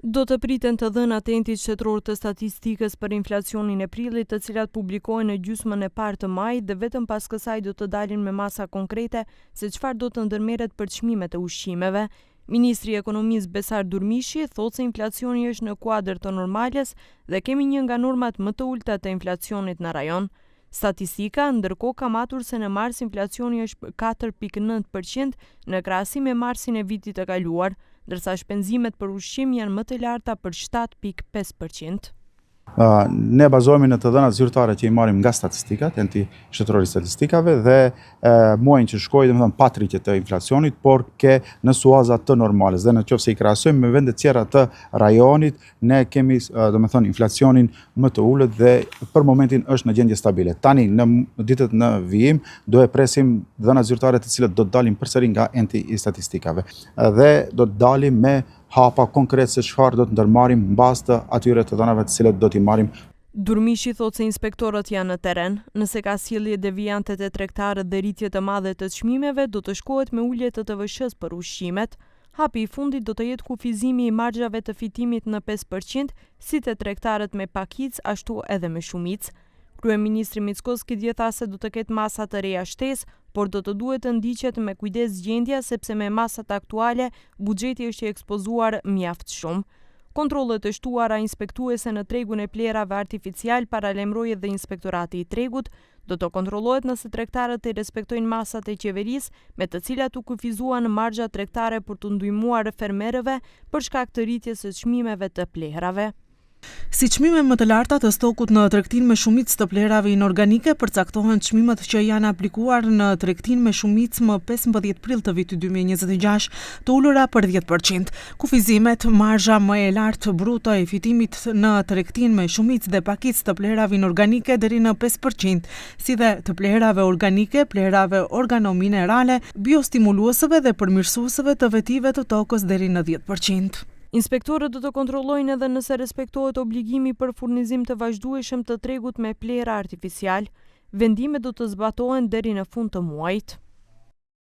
Do të priten të dhënat e entit shtetëror të statistikës për inflacionin e prillit, të cilat publikohen në gjysmën e parë të majit dhe vetëm pas kësaj do të dalin me masa konkrete se çfarë do të ndërmerret për çmimet e ushqimeve. Ministri i Ekonomisë Besar Durmishi thotë se inflacioni është në kuadër të normales dhe kemi një nga normat më të ulta të inflacionit në rajon. Statistika ndërkohë ka matur se në mars inflacioni është 4.9% në krahasim me marsin e vitit të kaluar, ndërsa shpenzimet për ushqim janë më të larta për 7.5%. Ne bazohemi në të dhënat zyrtare që i marrim nga statistikat, enti shtetëror i statistikave dhe muajin që shkoi, domethënë pa rritje të inflacionit, por ke në suaza të normales dhe nëse i krahasojmë me vende tjera të rajonit, ne kemi domethënë inflacionin më të ulët dhe për momentin është në gjendje stabile. Tani në ditët në vijim do e presim dhënat zyrtare të cilët do të dalin përsëri nga enti i statistikave dhe do të dalim me hapa konkret se çfarë do të ndërmarrim mbas të atyre të dhënave të cilët do t'i marrim. Durmishi thotë se inspektorët janë në terren. Nëse ka sjellje devijante te tregtarët dhe rritje të madhe të çmimeve, do të shkohet me ulje të TVSH-s për ushqimet. Hapi i fundit do të jetë kufizimi i marxhave të fitimit në 5%, si te tregtarët me pakic, ashtu edhe me shumicë. Kryeministri Mickoski dje tha se do të ketë masa të reja shtesë, por do të duhet të ndiqet me kujdes gjendja sepse me masat aktuale buxheti është i ekspozuar mjaft shumë. Kontrollet e shtuara inspektuese në tregun e plerave artificial paralajmëroi edhe Inspektorati i Tregut, do të kontrollohet nëse tregtarët i respektojnë masat e qeverisë me të cilat u kufizuan marxha tregtare për të ndihmuar fermerëve për shkak të rritjes së çmimeve të plehrave. Si çmime më të larta të stokut në tregtinë me shumicë të plehrave inorganike, përcaktohen çmimet që janë aplikuar në tregtinë me shumicë më 15 prill të vitit 2026, të ulura për 10%. Kufizimet, marzha më e lartë bruto e fitimit në tregtinë me shumicë dhe pakicë të plehrave inorganike deri në 5%, si dhe të plehrave organike, plehrave organominerale, biostimuluesëve dhe përmirësuesëve të vetive të tokës deri në 10%. Inspektorët do të kontrollojnë edhe nëse respektohet obligimi për furnizim të vazhdueshëm të tregut me plehra artificial. Vendimet do të zbatohen deri në fund të muajit.